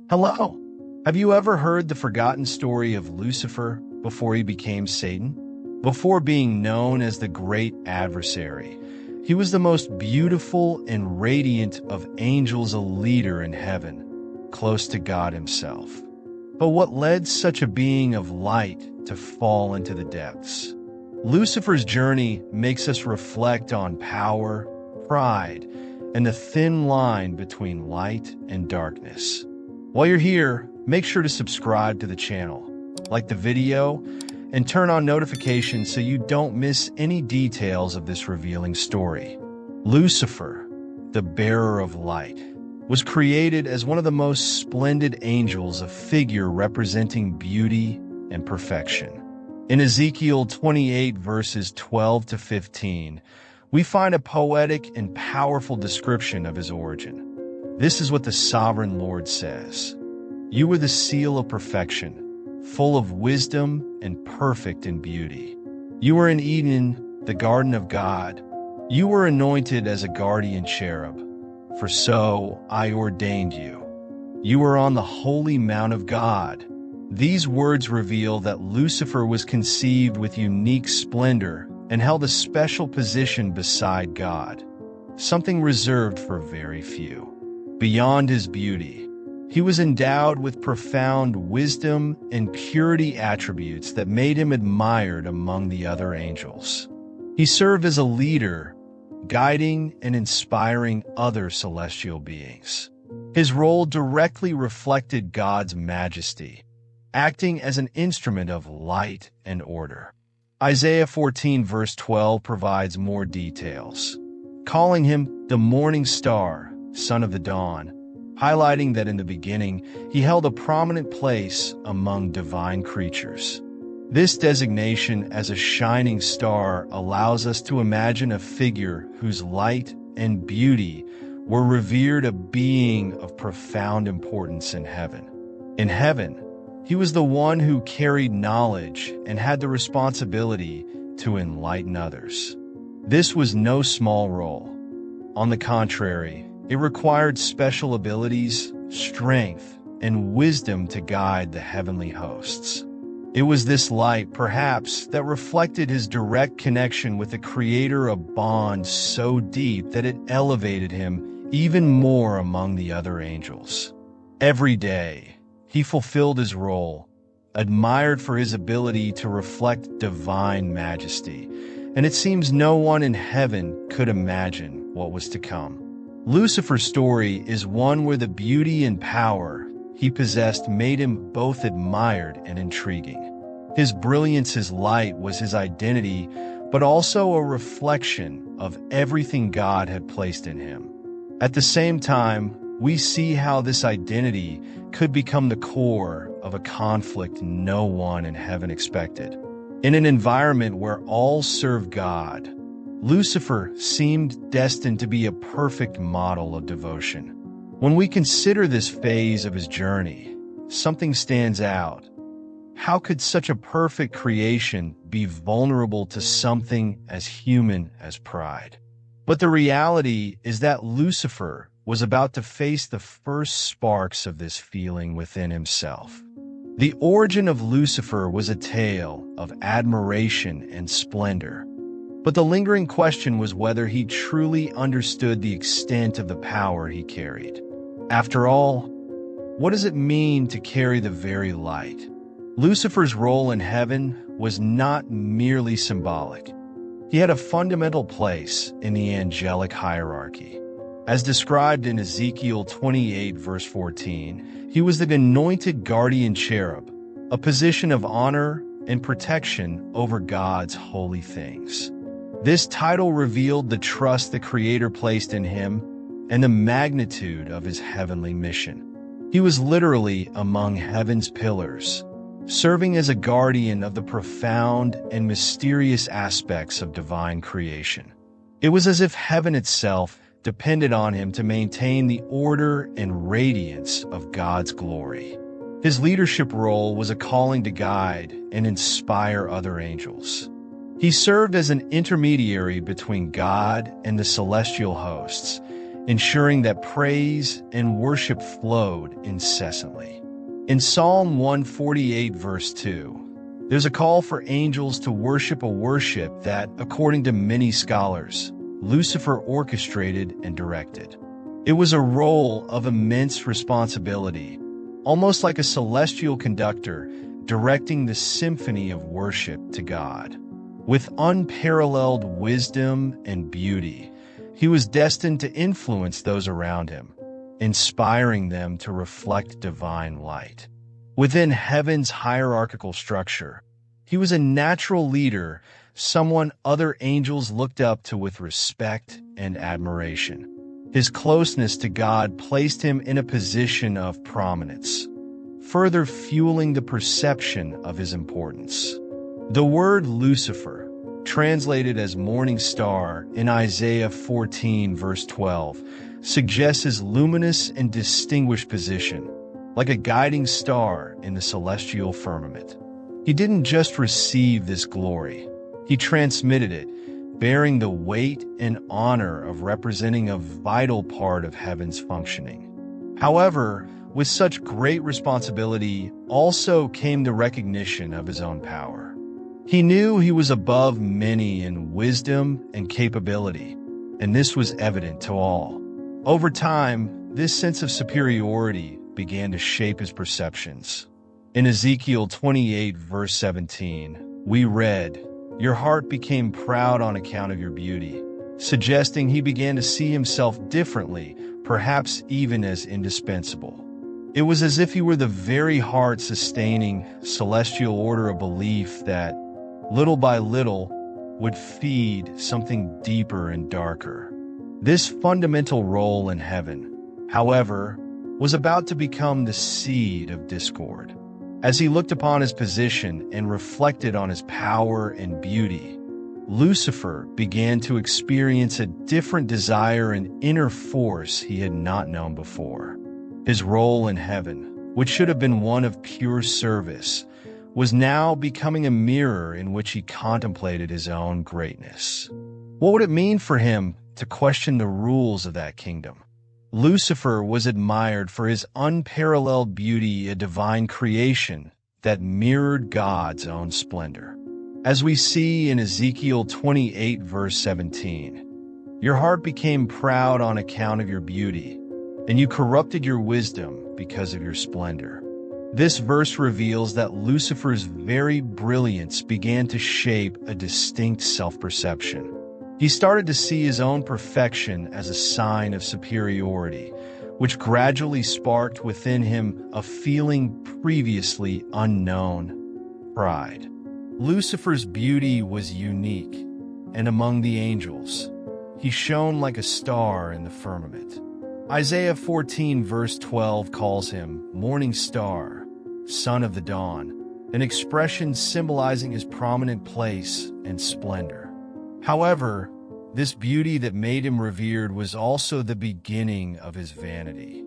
Hello! Have you ever heard the forgotten story of Lucifer before he became Satan? Before being known as the great adversary, he was the most beautiful and radiant of angels, a leader in heaven, close to God himself. But what led such a being of light to fall into the depths? Lucifer's journey makes us reflect on power, pride, and the thin line between light and darkness. While you're here, make sure to subscribe to the channel, like the video, and turn on notifications so you don't miss any details of this revealing story. Lucifer, the bearer of light, was created as one of the most splendid angels, a figure representing beauty and perfection. In Ezekiel 28 verses 12 to 15, we find a poetic and powerful description of his origin. This is what the sovereign Lord says: "You were the seal of perfection, full of wisdom and perfect in beauty. You were in Eden, the garden of God. You were anointed as a guardian cherub, for so I ordained you. You were on the holy mount of God." These words reveal that Lucifer was conceived with unique splendor and held a special position beside God, something reserved for very few. Beyond his beauty, he was endowed with profound wisdom and purity attributes that made him admired among the other angels. He served as a leader, guiding and inspiring other celestial beings. His role directly reflected God's majesty, acting as an instrument of light and order. Isaiah 14 verse 12 provides more details, calling him the morning star, son of the dawn, highlighting that in the beginning he held a prominent place among divine creatures. This designation as a shining star allows us to imagine a figure whose light and beauty were revered, a being of profound importance in heaven. In heaven, he was the one who carried knowledge and had the responsibility to enlighten others. This was no small role. On the contrary, it required special abilities, strength, and wisdom to guide the heavenly hosts. It was this light, perhaps, that reflected his direct connection with the Creator, a bond so deep that it elevated him even more among the other angels. Every day, he fulfilled his role, admired for his ability to reflect divine majesty, and it seems no one in heaven could imagine what was to come. Lucifer's story is one where the beauty and power he possessed made him both admired and intriguing. His brilliance, his light, was his identity, but also a reflection of everything God had placed in him. At the same time, we see how this identity could become the core of a conflict no one in heaven expected. In an environment where all serve God, Lucifer seemed destined to be a perfect model of devotion. When we consider this phase of his journey, something stands out. How could such a perfect creation be vulnerable to something as human as pride? But the reality is that Lucifer was about to face the first sparks of this feeling within himself. The origin of Lucifer was a tale of admiration and splendor. But the lingering question was whether he truly understood the extent of the power he carried. After all, what does it mean to carry the very light? Lucifer's role in heaven was not merely symbolic. He had a fundamental place in the angelic hierarchy. As described in Ezekiel 28 verse 14, he was the anointed guardian cherub, a position of honor and protection over God's holy things. This title revealed the trust the Creator placed in him and the magnitude of his heavenly mission. He was literally among heaven's pillars, serving as a guardian of the profound and mysterious aspects of divine creation. It was as if heaven itself depended on him to maintain the order and radiance of God's glory. His leadership role was a calling to guide and inspire other angels. He served as an intermediary between God and the celestial hosts, ensuring that praise and worship flowed incessantly. In Psalm 148, verse 2, there's a call for angels to worship a worship that, according to many scholars, Lucifer orchestrated and directed. It was a role of immense responsibility, almost like a celestial conductor directing the symphony of worship to God. With unparalleled wisdom and beauty, he was destined to influence those around him, inspiring them to reflect divine light. Within heaven's hierarchical structure, he was a natural leader, someone other angels looked up to with respect and admiration. His closeness to God placed him in a position of prominence, further fueling the perception of his importance. The word Lucifer, translated as morning star in Isaiah 14, verse 12, suggests his luminous and distinguished position, like a guiding star in the celestial firmament. He didn't just receive this glory, he transmitted it, bearing the weight and honor of representing a vital part of heaven's functioning. However, with such great responsibility also came the recognition of his own power. He knew he was above many in wisdom and capability, and this was evident to all. Over time, this sense of superiority began to shape his perceptions. In Ezekiel 28, verse 17, we read, "Your heart became proud on account of your beauty," suggesting he began to see himself differently, perhaps even as indispensable. It was as if he were the very heart-sustaining celestial order of belief that, little by little, would feed something deeper and darker. This fundamental role in heaven, however, was about to become the seed of discord. As he looked upon his position and reflected on his power and beauty, Lucifer began to experience a different desire and inner force he had not known before. His role in heaven, which should have been one of pure service, was now becoming a mirror in which he contemplated his own greatness. What would it mean for him to question the rules of that kingdom? Lucifer was admired for his unparalleled beauty, a divine creation that mirrored God's own splendor. As we see in Ezekiel 28, verse 17, "Your heart became proud on account of your beauty, and you corrupted your wisdom because of your splendor." This verse reveals that Lucifer's very brilliance began to shape a distinct self-perception. He started to see his own perfection as a sign of superiority, which gradually sparked within him a feeling previously unknown: pride. Lucifer's beauty was unique, and among the angels, he shone like a star in the firmament. Isaiah 14, verse 12 calls him morning star, son of the dawn, an expression symbolizing his prominent place and splendor. However, this beauty that made him revered was also the beginning of his vanity.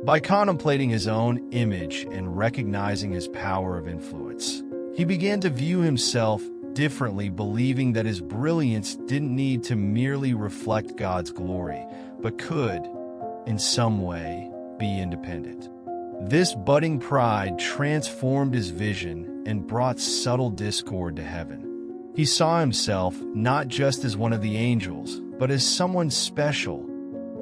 By contemplating his own image and recognizing his power of influence, he began to view himself differently, believing that his brilliance didn't need to merely reflect God's glory, but could, in some way, be independent. This budding pride transformed his vision and brought subtle discord to heaven. He saw himself not just as one of the angels, but as someone special,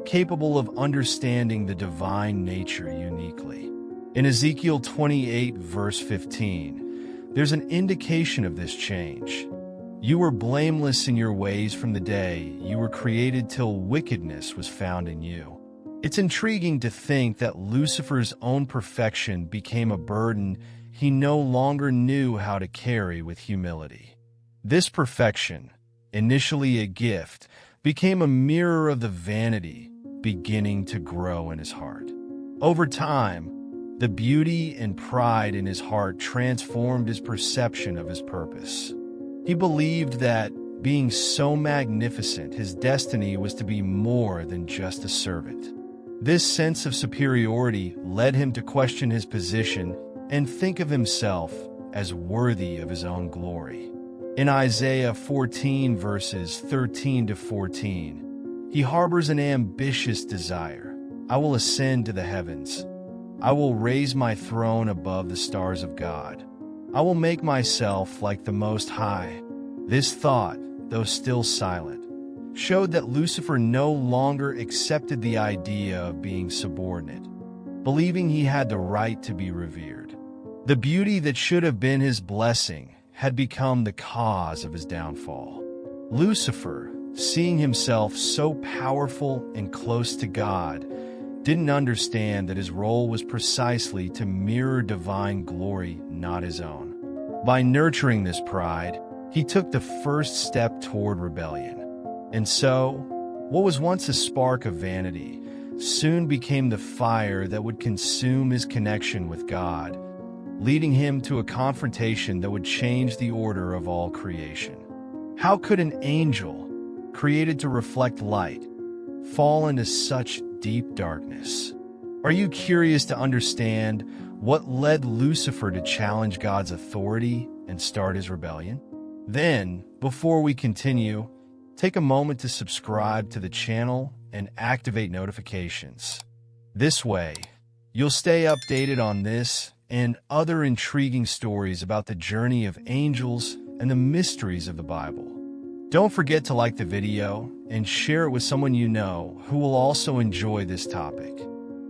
capable of understanding the divine nature uniquely. In Ezekiel 28, verse 15, there's an indication of this change. "You were blameless in your ways from the day you were created till wickedness was found in you." It's intriguing to think that Lucifer's own perfection became a burden he no longer knew how to carry with humility. This perfection, initially a gift, became a mirror of the vanity beginning to grow in his heart. Over time, the beauty and pride in his heart transformed his perception of his purpose. He believed that, being so magnificent, his destiny was to be more than just a servant. This sense of superiority led him to question his position and think of himself as worthy of his own glory. In Isaiah 14, verses 13 to 14, He harbors an ambitious desire. I will ascend to the heavens. I will raise my throne above the stars of God. I will make myself like the Most High. This thought, though still silent, showed that Lucifer no longer accepted the idea of being subordinate, believing he had the right to be revered. The beauty that should have been his blessing had become the cause of his downfall. Lucifer, seeing himself so powerful and close to God, didn't understand that his role was precisely to mirror divine glory, not his own. By nurturing this pride, he took the first step toward rebellion. And so, what was once a spark of vanity soon became the fire that would consume his connection with God, leading him to a confrontation that would change the order of all creation. How could an angel, created to reflect light, fall into such deep darkness? Are you curious to understand what led Lucifer to challenge God's authority and start his rebellion? Then, before we continue, take a moment to subscribe to the channel and activate notifications. This way, you'll stay updated on this and other intriguing stories about the journey of angels and the mysteries of the Bible. Don't forget to like the video and share it with someone you know who will also enjoy this topic.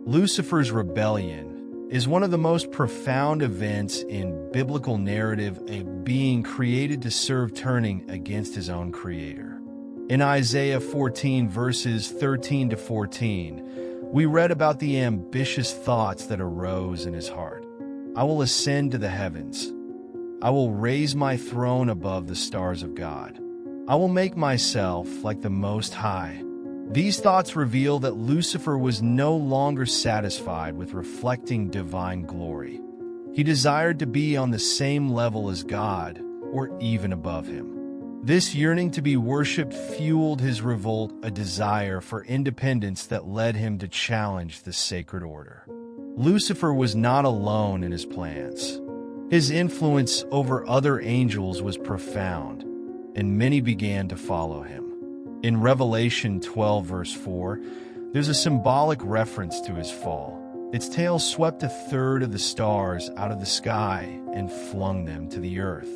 Lucifer's rebellion is one of the most profound events in biblical narrative, a being created to serve turning against his own creator. In Isaiah 14 verses 13 to 14, we read about the ambitious thoughts that arose in his heart. I will ascend to the heavens. I will raise my throne above the stars of God. I will make myself like the Most High. These thoughts reveal that Lucifer was no longer satisfied with reflecting divine glory. He desired to be on the same level as God, or even above him. This yearning to be worshipped fueled his revolt, a desire for independence that led him to challenge the sacred order. Lucifer was not alone in his plans. His influence over other angels was profound, and many began to follow him. In Revelation 12 verse 4, there's a symbolic reference to his fall. Its tail swept a third of the stars out of the sky and flung them to the earth.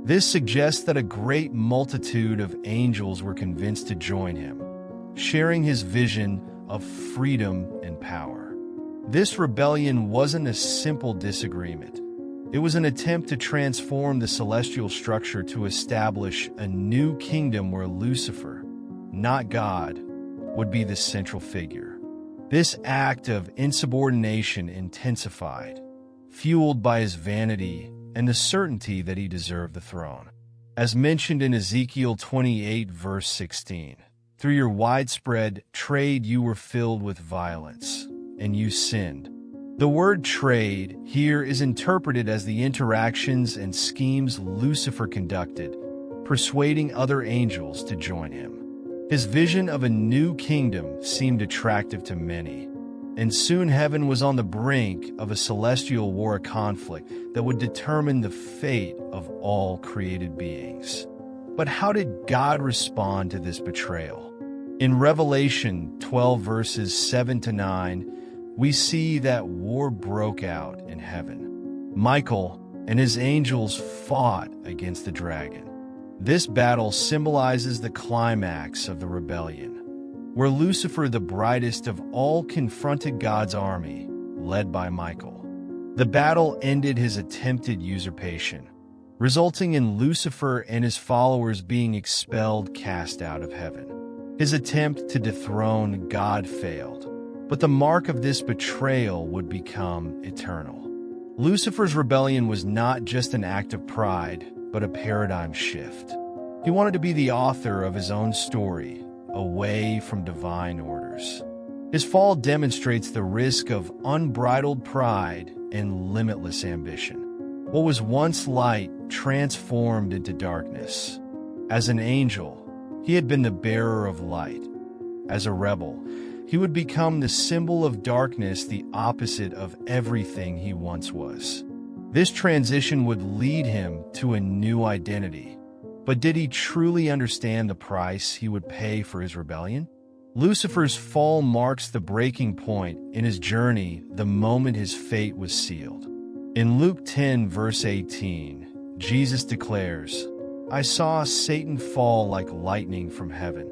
This suggests that a great multitude of angels were convinced to join him, sharing his vision of freedom and power. This rebellion wasn't a simple disagreement. It was an attempt to transform the celestial structure to establish a new kingdom where Lucifer, not God, would be the central figure. This act of insubordination intensified, fueled by his vanity and the certainty that he deserved the throne. As mentioned in Ezekiel 28 verse 16, through your widespread trade you were filled with violence, and you sinned. The word trade here is interpreted as the interactions and schemes Lucifer conducted, persuading other angels to join him. His vision of a new kingdom seemed attractive to many, and soon heaven was on the brink of a celestial war conflict that would determine the fate of all created beings. But how did God respond to this betrayal? In Revelation 12 verses 7 to 9, we see that war broke out in heaven. Michael and his angels fought against the dragon. This battle symbolizes the climax of the rebellion, where Lucifer, the brightest of all, confronted God's army, led by Michael. The battle ended his attempted usurpation, resulting in Lucifer and his followers being expelled, cast out of heaven. His attempt to dethrone God failed, but the mark of this betrayal would become eternal. Lucifer's rebellion was not just an act of pride, but a paradigm shift. He wanted to be the author of his own story, away from divine orders. His fall demonstrates the risk of unbridled pride and limitless ambition. What was once light transformed into darkness. As an angel, he had been the bearer of light. As a rebel, he would become the symbol of darkness, the opposite of everything he once was. This transition would lead him to a new identity. But did he truly understand the price he would pay for his rebellion? Lucifer's fall marks the breaking point in his journey, the moment his fate was sealed. In Luke 10, verse 18, Jesus declares, "I saw Satan fall like lightning from heaven."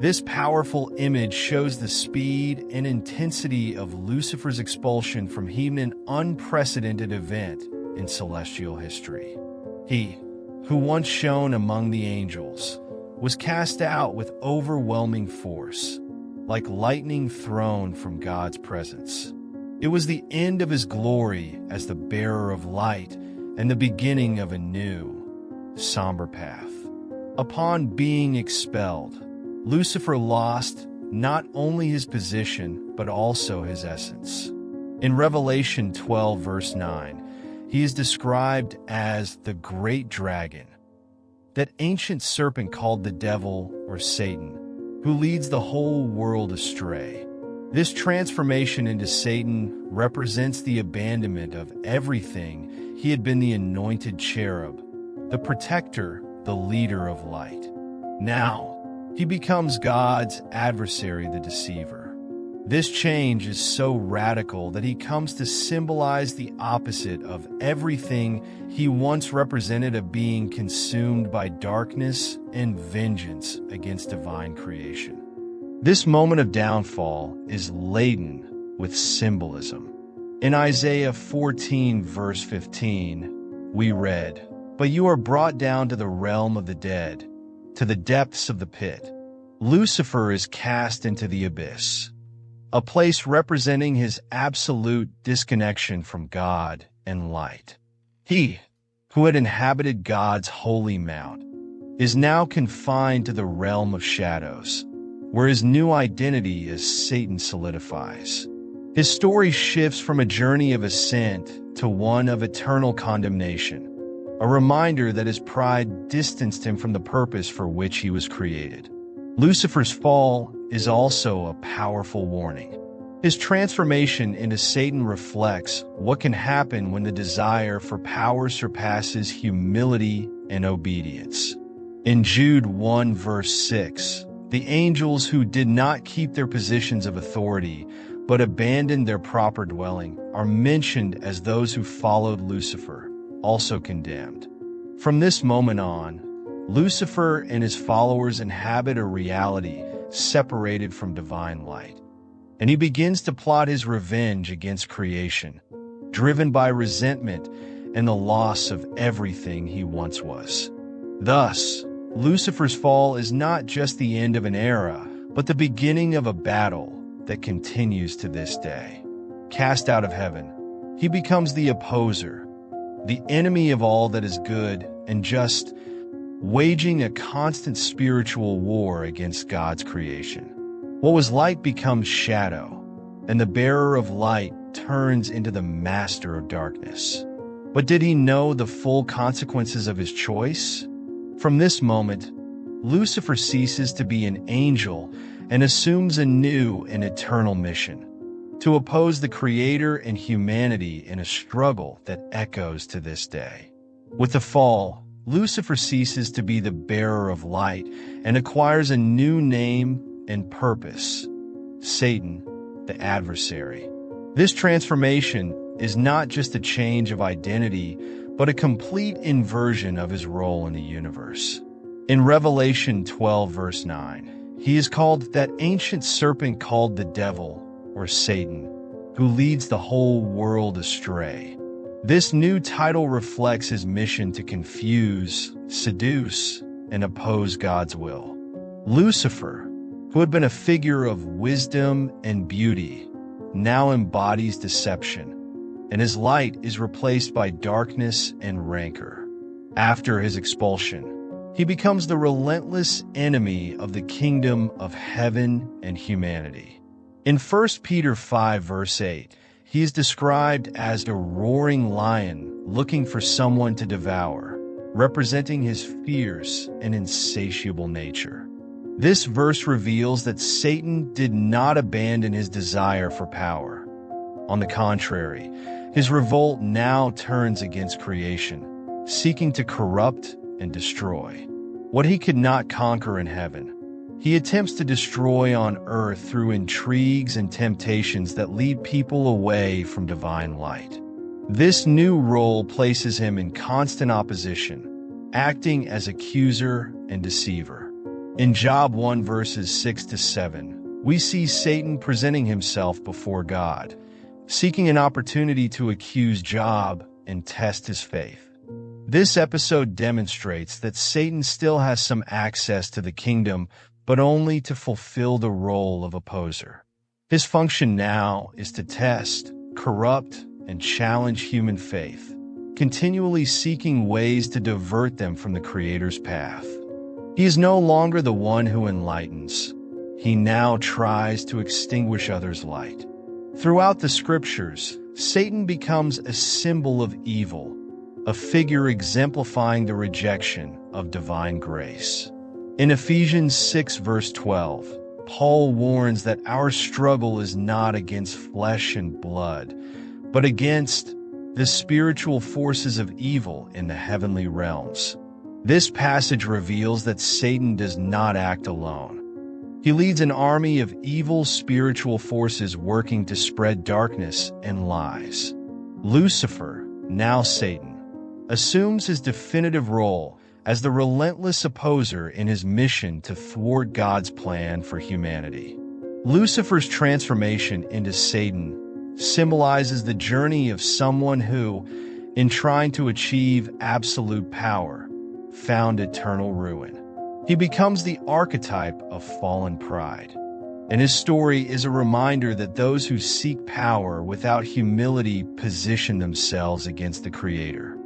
This powerful image shows the speed and intensity of Lucifer's expulsion from even an unprecedented event in celestial history. He, who once shone among the angels, was cast out with overwhelming force, like lightning thrown from God's presence. It was the end of his glory as the bearer of light and the beginning of a new, somber path. Upon being expelled, Lucifer lost not only his position, but also his essence. In Revelation 12, verse 9, he is described as the great dragon, that ancient serpent called the devil or Satan, who leads the whole world astray. This transformation into Satan represents the abandonment of everything he had been: the anointed cherub, the protector, the leader of light. Now, he becomes God's adversary, the deceiver. This change is so radical that he comes to symbolize the opposite of everything he once represented: a being consumed by darkness and vengeance against divine creation. This moment of downfall is laden with symbolism. In Isaiah 14, verse 15, we read, "But you are brought down to the realm of the dead, to the depths of the pit." Lucifer is cast into the abyss, a place representing his absolute disconnection from God and light. He, who had inhabited God's holy mount, is now confined to the realm of shadows, where his new identity as Satan solidifies. His story shifts from a journey of ascent to one of eternal condemnation, a reminder that his pride distanced him from the purpose for which he was created. Lucifer's fall is also a powerful warning. His transformation into Satan reflects what can happen when the desire for power surpasses humility and obedience. In Jude 1, verse 6, the angels who did not keep their positions of authority but abandoned their proper dwelling are mentioned as those who followed Lucifer, also condemned. From this moment on, Lucifer and his followers inhabit a reality separated from divine light, and he begins to plot his revenge against creation, driven by resentment and the loss of everything he once was. Thus, Lucifer's fall is not just the end of an era, but the beginning of a battle that continues to this day. Cast out of heaven, he becomes the opposer, the enemy of all that is good and just, waging a constant spiritual war against God's creation. What was light becomes shadow, and the bearer of light turns into the master of darkness. But did he know the full consequences of his choice? From this moment, Lucifer ceases to be an angel and assumes a new and eternal mission: to oppose the Creator and humanity in a struggle that echoes to this day. With the fall, Lucifer ceases to be the bearer of light and acquires a new name and purpose: Satan, the adversary. This transformation is not just a change of identity, but a complete inversion of his role in the universe. In Revelation 12, verse 9, he is called that ancient serpent called the devil, or Satan, who leads the whole world astray. This new title reflects his mission to confuse, seduce, and oppose God's will. Lucifer, who had been a figure of wisdom and beauty, now embodies deception, and his light is replaced by darkness and rancor. After his expulsion, he becomes the relentless enemy of the kingdom of heaven and humanity. In 1 Peter 5, verse 8, he is described as a roaring lion looking for someone to devour, representing his fierce and insatiable nature. This verse reveals that Satan did not abandon his desire for power. On the contrary, his revolt now turns against creation, seeking to corrupt and destroy. What he could not conquer in heaven, He attempts to destroy on earth through intrigues and temptations that lead people away from divine light. This new role places him in constant opposition, acting as accuser and deceiver. In Job 1 verses 6-7, we see Satan presenting himself before God, seeking an opportunity to accuse Job and test his faith. This episode demonstrates that Satan still has some access to the kingdom, but only to fulfill the role of opposer. His function now is to test, corrupt, and challenge human faith, continually seeking ways to divert them from the Creator's path. He is no longer the one who enlightens. He now tries to extinguish others' light. Throughout the scriptures, Satan becomes a symbol of evil, a figure exemplifying the rejection of divine grace. In Ephesians 6 verse 12, Paul warns that our struggle is not against flesh and blood, but against the spiritual forces of evil in the heavenly realms. This passage reveals that Satan does not act alone. He leads an army of evil spiritual forces working to spread darkness and lies. Lucifer, now Satan, assumes his definitive role as the relentless opposer in his mission to thwart God's plan for humanity. Lucifer's transformation into Satan symbolizes the journey of someone who, in trying to achieve absolute power, found eternal ruin. He becomes the archetype of fallen pride, and his story is a reminder that those who seek power without humility position themselves against the Creator.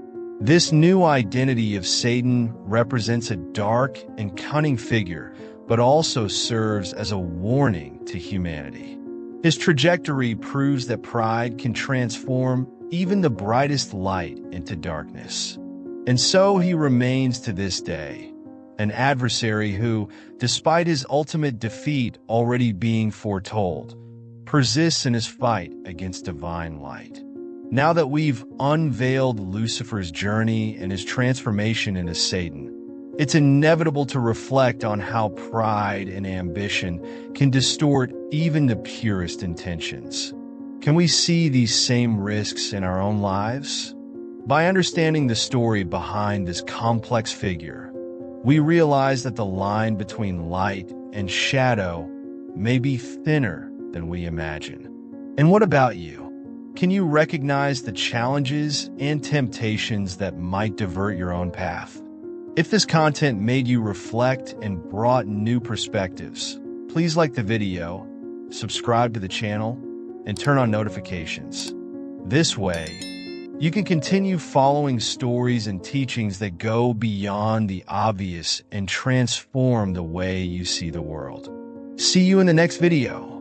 This new identity of Satan represents a dark and cunning figure, but also serves as a warning to humanity. His trajectory proves that pride can transform even the brightest light into darkness. And so he remains to this day, an adversary who, despite his ultimate defeat already being foretold, persists in his fight against divine light. Now that we've unveiled Lucifer's journey and his transformation into Satan, it's inevitable to reflect on how pride and ambition can distort even the purest intentions. Can we see these same risks in our own lives? By understanding the story behind this complex figure, we realize that the line between light and shadow may be thinner than we imagine. And what about you? Can you recognize the challenges and temptations that might divert your own path? If this content made you reflect and brought new perspectives, please like the video, subscribe to the channel, and turn on notifications. This way, you can continue following stories and teachings that go beyond the obvious and transform the way you see the world. See you in the next video.